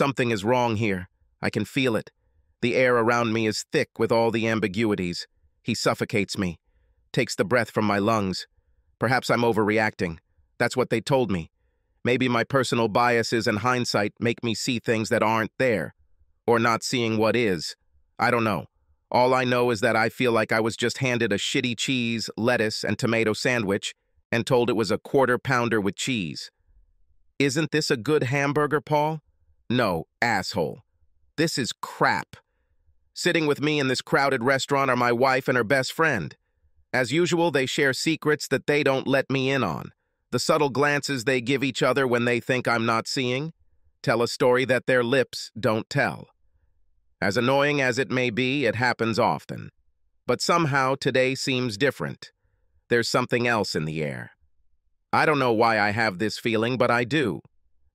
Something is wrong here. I can feel it. The air around me is thick with all the ambiguities. He suffocates me, takes the breath from my lungs. Perhaps I'm overreacting. That's what they told me. Maybe my personal biases and hindsight make me see things that aren't there, or not seeing what is. I don't know. All I know is that I feel like I was just handed a shitty cheese, lettuce, and tomato sandwich and told it was a quarter-pounder with cheese. Isn't this a good hamburger, Paul? No, asshole. This is crap. Sitting with me in this crowded restaurant are my wife and her best friend. As usual, they share secrets that they don't let me in on. The subtle glances they give each other when they think I'm not seeing tell a story that their lips don't tell. As annoying as it may be, it happens often. But somehow today seems different. There's something else in the air. I don't know why I have this feeling, but I do.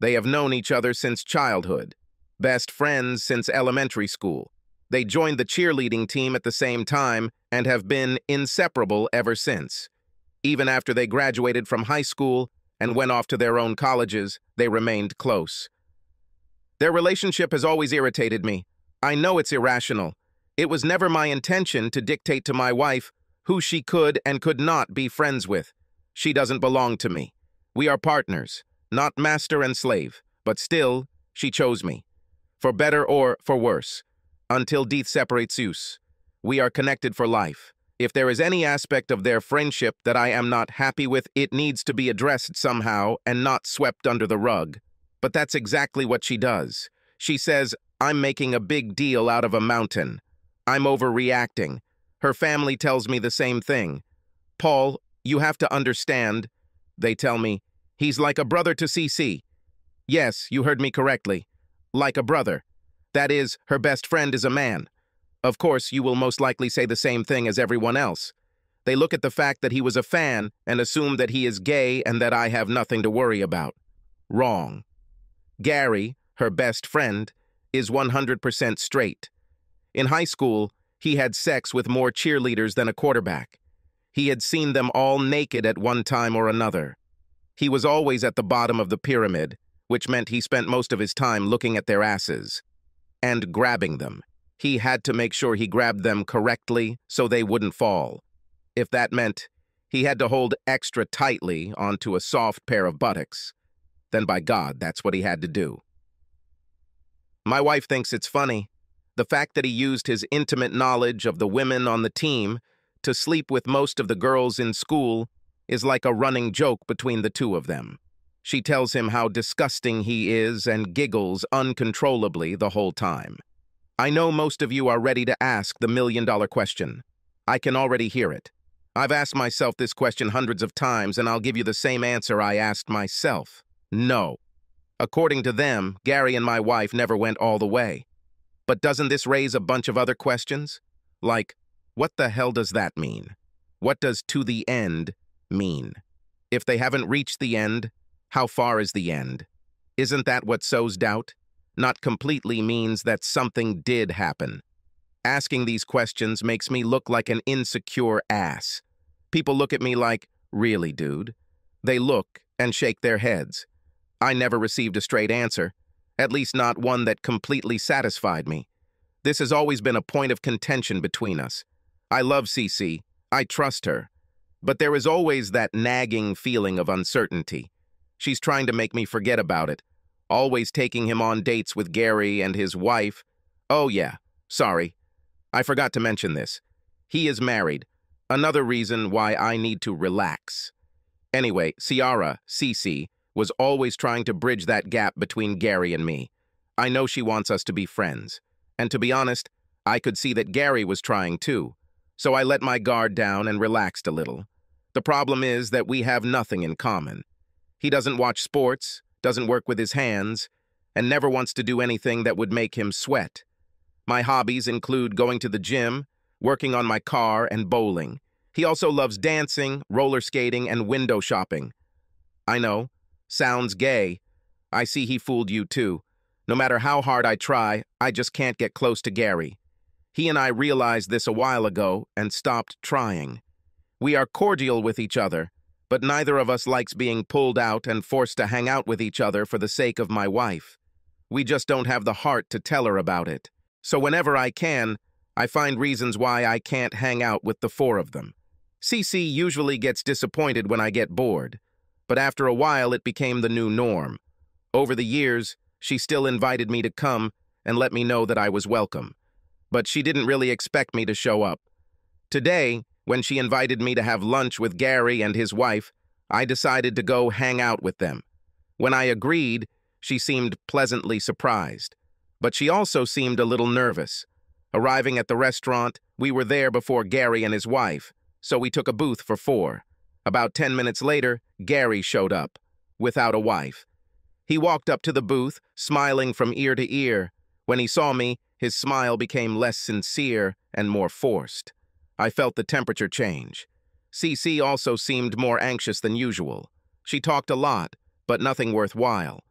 They have known each other since childhood. Best friends since elementary school. They joined the cheerleading team at the same time and have been inseparable ever since. Even after they graduated from high school and went off to their own colleges, they remained close. Their relationship has always irritated me. I know it's irrational. It was never my intention to dictate to my wife who she could and could not be friends with. She doesn't belong to me. We are partners, not master and slave, but still, she chose me. For better or for worse. Until death separates us. We are connected for life. If there is any aspect of their friendship that I am not happy with, it needs to be addressed somehow and not swept under the rug. But that's exactly what she does. She says, I'm making a big deal out of a mountain. I'm overreacting. Her family tells me the same thing. Paul, you have to understand, they tell me, he's like a brother to CC. Yes, you heard me correctly. Like a brother. That is, her best friend is a man. Of course, you will most likely say the same thing as everyone else. They look at the fact that he was a fan and assume that he is gay and that I have nothing to worry about. Wrong. Gary, her best friend, is 100% straight. In high school, he had sex with more cheerleaders than a quarterback. He had seen them all naked at one time or another. He was always at the bottom of the pyramid, which meant he spent most of his time looking at their asses and grabbing them. He had to make sure he grabbed them correctly so they wouldn't fall. If that meant he had to hold extra tightly onto a soft pair of buttocks, then by God, that's what he had to do. My wife thinks it's funny. The fact that he used his intimate knowledge of the women on the team to sleep with most of the girls in school is like a running joke between the two of them. She tells him how disgusting he is and giggles uncontrollably the whole time. I know most of you are ready to ask the million-dollar question. I can already hear it. I've asked myself this question hundreds of times, and I'll give you the same answer I asked myself. No. According to them, Gary and my wife never went all the way. But doesn't this raise a bunch of other questions? Like, what the hell does that mean? What does to the end mean? If they haven't reached the end, how far is the end? Isn't that what sows doubt? Not completely means that something did happen. Asking these questions makes me look like an insecure ass. People look at me like, really, dude? They look and shake their heads. I never received a straight answer, at least not one that completely satisfied me. This has always been a point of contention between us. I love Cece. I trust her. But there is always that nagging feeling of uncertainty. She's trying to make me forget about it, always taking him on dates with Gary and his wife. Oh yeah, sorry. I forgot to mention this. He is married. Another reason why I need to relax. Anyway, Ciara, Cece, was always trying to bridge that gap between Gary and me. I know she wants us to be friends. And to be honest, I could see that Gary was trying too. So I let my guard down and relaxed a little. The problem is that we have nothing in common. He doesn't watch sports, doesn't work with his hands, and never wants to do anything that would make him sweat. My hobbies include going to the gym, working on my car, and bowling. He also loves dancing, roller skating, and window shopping. I know, sounds gay. I see he fooled you too. No matter how hard I try, I just can't get close to Gary. He and I realized this a while ago and stopped trying. We are cordial with each other, but neither of us likes being pulled out and forced to hang out with each other for the sake of my wife. We just don't have the heart to tell her about it. So whenever I can, I find reasons why I can't hang out with the four of them. Cece usually gets disappointed when I get bored, but after a while it became the new norm. Over the years, she still invited me to come and let me know that I was welcome. But she didn't really expect me to show up. Today, when she invited me to have lunch with Gary and his wife, I decided to go hang out with them. When I agreed, she seemed pleasantly surprised, but she also seemed a little nervous. Arriving at the restaurant, we were there before Gary and his wife, so we took a booth for 4. About 10 minutes later, Gary showed up, without a wife. He walked up to the booth, smiling from ear to ear. When he saw me, his smile became less sincere and more forced. I felt the temperature change. Cece also seemed more anxious than usual. She talked a lot, but nothing worthwhile.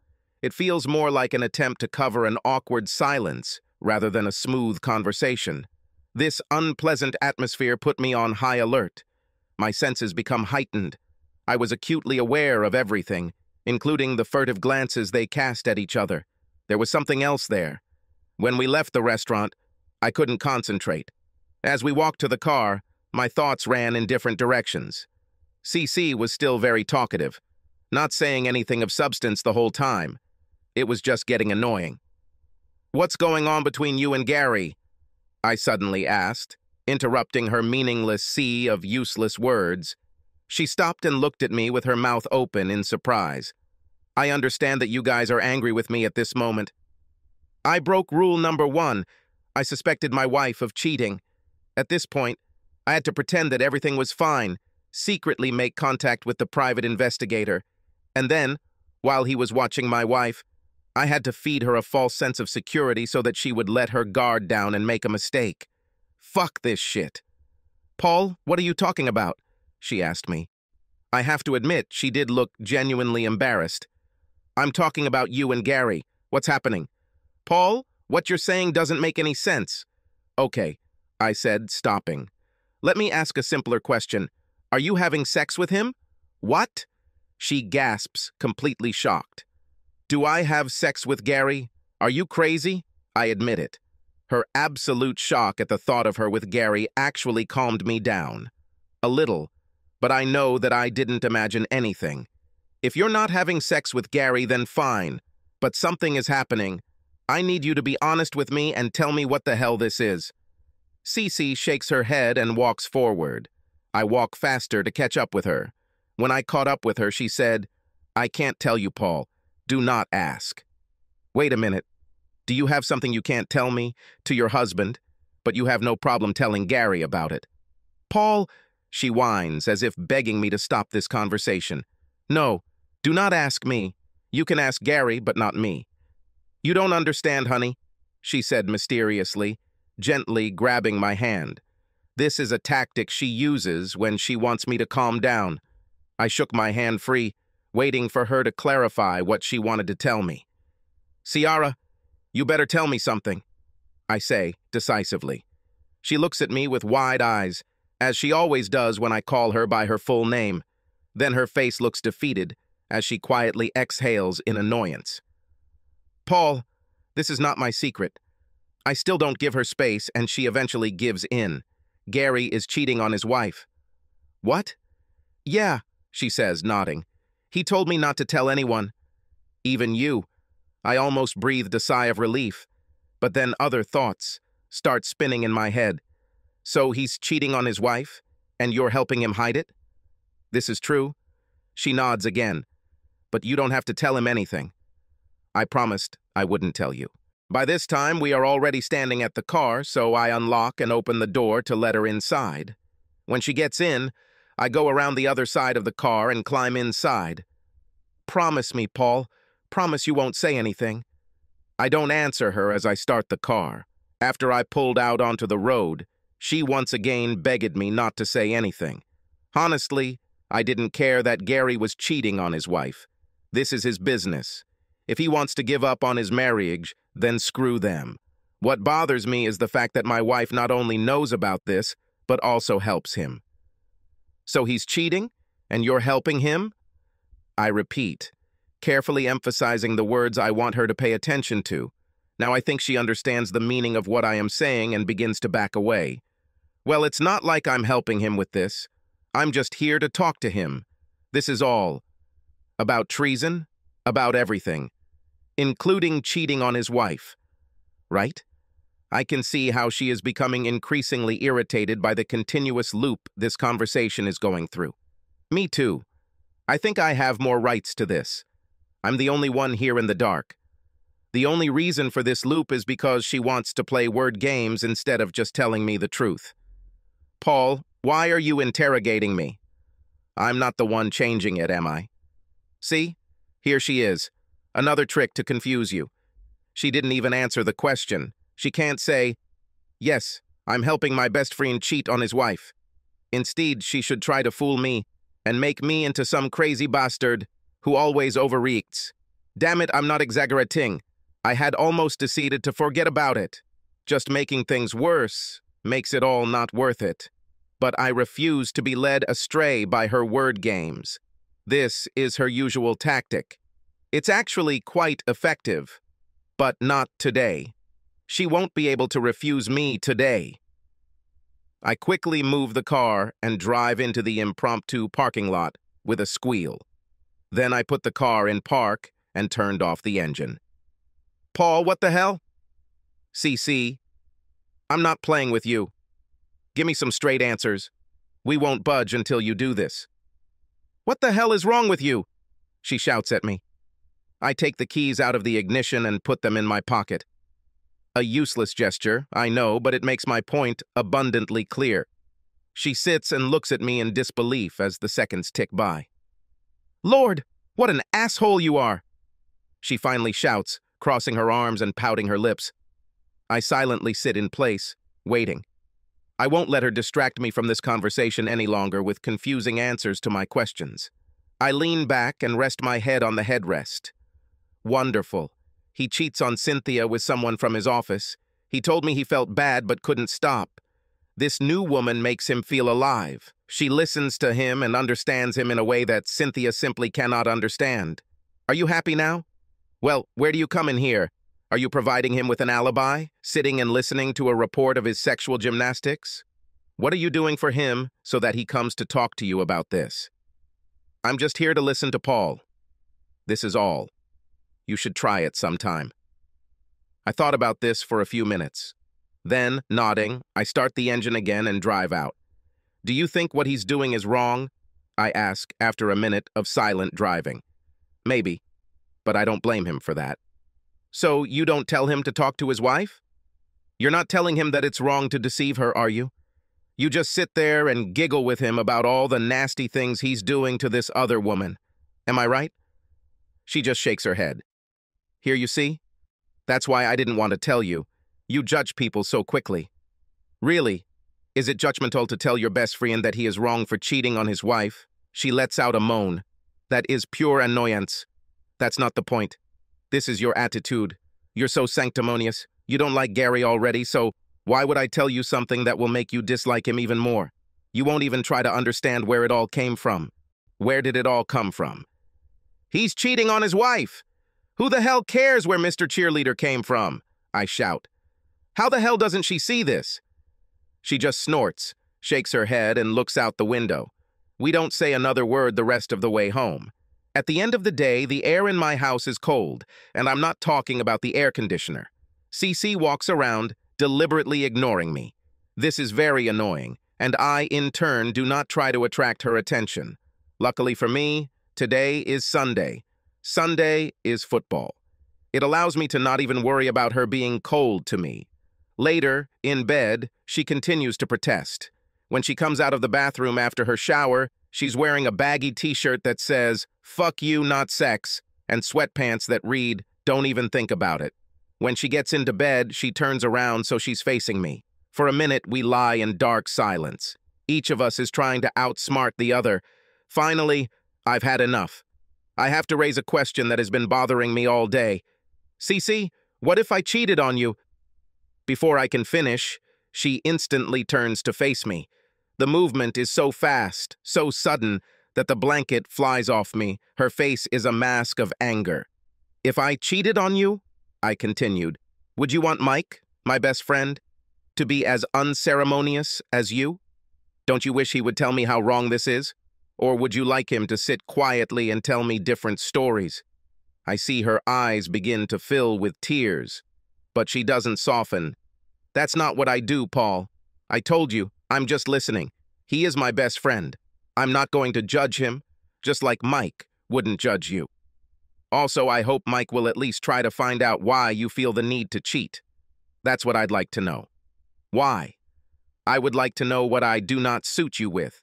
It feels more like an attempt to cover an awkward silence rather than a smooth conversation. This unpleasant atmosphere put me on high alert. My senses become heightened. I was acutely aware of everything, including the furtive glances they cast at each other. There was something else there. When we left the restaurant, I couldn't concentrate. As we walked to the car, my thoughts ran in different directions. Cece was still very talkative, not saying anything of substance the whole time. It was just getting annoying. "What's going on between you and Gary?" I suddenly asked, interrupting her meaningless sea of useless words. She stopped and looked at me with her mouth open in surprise. "I understand that you guys are angry with me at this moment. I broke rule number 1. I suspected my wife of cheating. At this point, I had to pretend that everything was fine, secretly make contact with the private investigator, and then, while he was watching my wife, I had to feed her a false sense of security so that she would let her guard down and make a mistake. Fuck this shit." "Paul, what are you talking about?" she asked me. I have to admit, she did look genuinely embarrassed. "I'm talking about you and Gary. What's happening?" "Paul, what you're saying doesn't make any sense." "Okay," I said, stopping. "Let me ask a simpler question. Are you having sex with him?" "What?" She gasps, completely shocked. "Do I have sex with Gary? Are you crazy?" I admit it. Her absolute shock at the thought of her with Gary actually calmed me down. A little, but I know that I didn't imagine anything. "If you're not having sex with Gary, then fine. But something is happening. I need you to be honest with me and tell me what the hell this is." Cece shakes her head and walks forward. I walk faster to catch up with her. When I caught up with her, she said, "I can't tell you, Paul. Do not ask." "Wait a minute. Do you have something you can't tell me, to your husband, but you have no problem telling Gary about it?" "Paul," she whines, as if begging me to stop this conversation. "No, do not ask me. You can ask Gary, but not me." "You don't understand, honey," she said mysteriously, gently grabbing my hand. This is a tactic she uses when she wants me to calm down. I shook my hand free, waiting for her to clarify what she wanted to tell me. "Ciara, you better tell me something," I say decisively. She looks at me with wide eyes, as she always does when I call her by her full name. Then her face looks defeated, as she quietly exhales in annoyance. "Paul, this is not my secret. I still don't give her space, and she eventually gives in. Gary is cheating on his wife." "What?" "Yeah," she says, nodding. "He told me not to tell anyone. Even you." I almost breathed a sigh of relief, but then other thoughts start spinning in my head. "So he's cheating on his wife, and you're helping him hide it?" "This is true." She nods again. "But you don't have to tell him anything." I promised I wouldn't tell you. By this time, we are already standing at the car, so I unlock and open the door to let her inside. When she gets in, I go around the other side of the car and climb inside. "Promise me, Paul. Promise you won't say anything." I don't answer her as I start the car. After I pulled out onto the road, she once again begged me not to say anything. Honestly, I didn't care that Gary was cheating on his wife. This is his business. If he wants to give up on his marriage, then screw them. What bothers me is the fact that my wife not only knows about this, but also helps him. "So he's cheating, and you're helping him?" I repeat, carefully emphasizing the words I want her to pay attention to. Now I think she understands the meaning of what I am saying and begins to back away. Well, it's not like I'm helping him with this. I'm just here to talk to him. This is all. About treason, about everything, including cheating on his wife. Right? I can see how she is becoming increasingly irritated by the continuous loop this conversation is going through. Me too. I think I have more rights to this. I'm the only one here in the dark. The only reason for this loop is because she wants to play word games instead of just telling me the truth. Paul, why are you interrogating me? I'm not the one changing it, am I? See? Here she is. Another trick to confuse you. She didn't even answer the question. She can't say, yes, I'm helping my best friend cheat on his wife. Instead, she should try to fool me and make me into some crazy bastard who always overreacts. Damn it, I'm not exaggerating. I had almost decided to forget about it. Just making things worse makes it all not worth it. But I refuse to be led astray by her word games. This is her usual tactic. It's actually quite effective, but not today. She won't be able to refuse me today. I quickly move the car and drive into the impromptu parking lot with a squeal. Then I put the car in park and turned off the engine. Paul, what the hell? CC, I'm not playing with you. Give me some straight answers. We won't budge until you do this. What the hell is wrong with you? She shouts at me. I take the keys out of the ignition and put them in my pocket. A useless gesture, I know, but it makes my point abundantly clear. She sits and looks at me in disbelief as the seconds tick by. Lord, what an asshole you are! She finally shouts, crossing her arms and pouting her lips. I silently sit in place, waiting. I won't let her distract me from this conversation any longer with confusing answers to my questions. I lean back and rest my head on the headrest. Wonderful. He cheats on Cynthia with someone from his office. He told me he felt bad but couldn't stop. This new woman makes him feel alive. She listens to him and understands him in a way that Cynthia simply cannot understand. Are you happy now? Well, where do you come in here? Are you providing him with an alibi, sitting and listening to a report of his sexual gymnastics? What are you doing for him so that he comes to talk to you about this? I'm just here to listen to Paul. This is all. You should try it sometime. I thought about this for a few minutes. Then, nodding, I start the engine again and drive out. Do you think what he's doing is wrong? I ask after a minute of silent driving. Maybe, but I don't blame him for that. So you don't tell him to talk to his wife? You're not telling him that it's wrong to deceive her, are you? You just sit there and giggle with him about all the nasty things he's doing to this other woman. Am I right? She just shakes her head. Here you see? That's why I didn't want to tell you. You judge people so quickly. Really? Is it judgmental to tell your best friend that he is wrong for cheating on his wife? She lets out a moan. That is pure annoyance. That's not the point. This is your attitude. You're so sanctimonious. You don't like Gary already, so why would I tell you something that will make you dislike him even more? You won't even try to understand where it all came from. Where did it all come from? He's cheating on his wife! Who the hell cares where Mr. Cheerleader came from? I shout. How the hell doesn't she see this? She just snorts, shakes her head, and looks out the window. We don't say another word the rest of the way home. At the end of the day, the air in my house is cold, and I'm not talking about the air conditioner. Cece walks around, deliberately ignoring me. This is very annoying, and I, in turn, do not try to attract her attention. Luckily for me, today is Sunday. Sunday is football. It allows me to not even worry about her being cold to me. Later, in bed, she continues to protest. When she comes out of the bathroom after her shower, she's wearing a baggy t-shirt that says, "Fuck you, not sex," and sweatpants that read, "Don't even think about it." When she gets into bed, she turns around so she's facing me. For a minute, we lie in dark silence. Each of us is trying to outsmart the other. Finally, I've had enough. I have to raise a question that has been bothering me all day. Cece, what if I cheated on you? Before I can finish, she instantly turns to face me. The movement is so fast, so sudden, that the blanket flies off me. Her face is a mask of anger. "If I cheated on you," I continued, "would you want Mike, my best friend, to be as unceremonious as you? Don't you wish he would tell me how wrong this is? Or would you like him to sit quietly and tell me different stories?" I see her eyes begin to fill with tears, but she doesn't soften. "That's not what I do, Paul. I told you, I'm just listening. He is my best friend. I'm not going to judge him, just like Mike wouldn't judge you. Also, I hope Mike will at least try to find out why you feel the need to cheat. That's what I'd like to know. Why? I would like to know what I do not suit you with,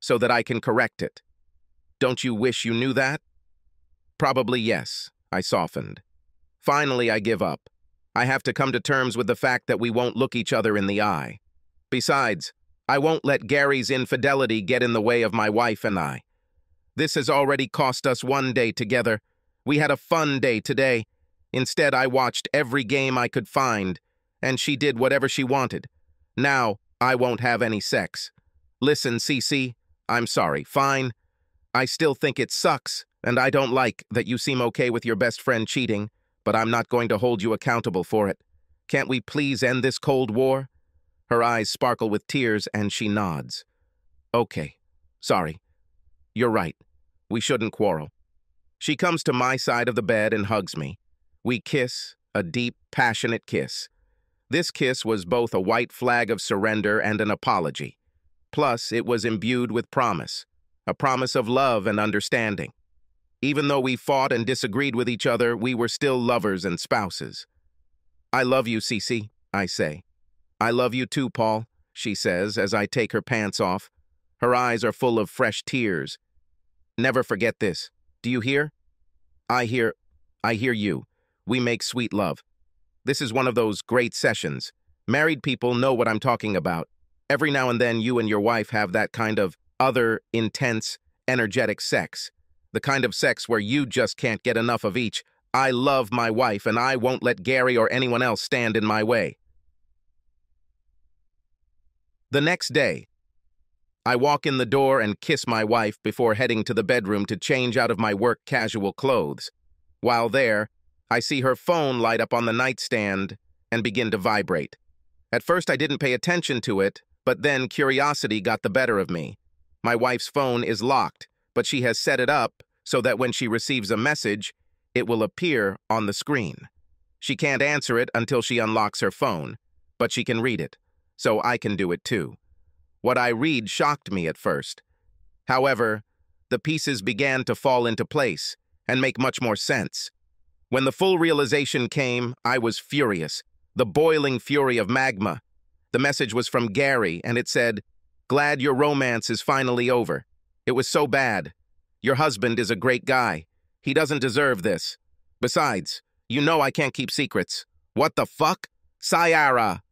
so that I can correct it. Don't you wish you knew that?" "Probably yes," I softened. Finally, I give up. I have to come to terms with the fact that we won't look each other in the eye. Besides, I won't let Gary's infidelity get in the way of my wife and I. This has already cost us one day together. We had a fun day today. Instead, I watched every game I could find, and she did whatever she wanted. Now, I won't have any sex. Listen, Cece, I'm sorry, fine. I still think it sucks, and I don't like that you seem okay with your best friend cheating, but I'm not going to hold you accountable for it. Can't we please end this Cold War?" Her eyes sparkle with tears, and she nods. "Okay, sorry. You're right. We shouldn't quarrel." She comes to my side of the bed and hugs me. We kiss, a deep, passionate kiss. This kiss was both a white flag of surrender and an apology. Plus, it was imbued with promise, a promise of love and understanding. Even though we fought and disagreed with each other, we were still lovers and spouses. "I love you, Cece," I say. "I love you too, Paul," she says as I take her pants off. Her eyes are full of fresh tears. "Never forget this. Do you hear?" I hear you. We make sweet love. This is one of those great sessions. Married people know what I'm talking about. Every now and then you and your wife have that kind of other, intense, energetic sex. The kind of sex where you just can't get enough of each. I love my wife, and I won't let Gary or anyone else stand in my way. The next day, I walk in the door and kiss my wife before heading to the bedroom to change out of my work casual clothes. While there, I see her phone light up on the nightstand and begin to vibrate. At first, I didn't pay attention to it, but then curiosity got the better of me. My wife's phone is locked, but she has set it up so that when she receives a message, it will appear on the screen. She can't answer it until she unlocks her phone, but she can read it, so I can do it too. What I read shocked me at first. However, the pieces began to fall into place and make much more sense. When the full realization came, I was furious, the boiling fury of magma. The message was from Gary, and it said, "Glad your romance is finally over. It was so bad. Your husband is a great guy. He doesn't deserve this. Besides, you know I can't keep secrets. What the fuck? Sayara!"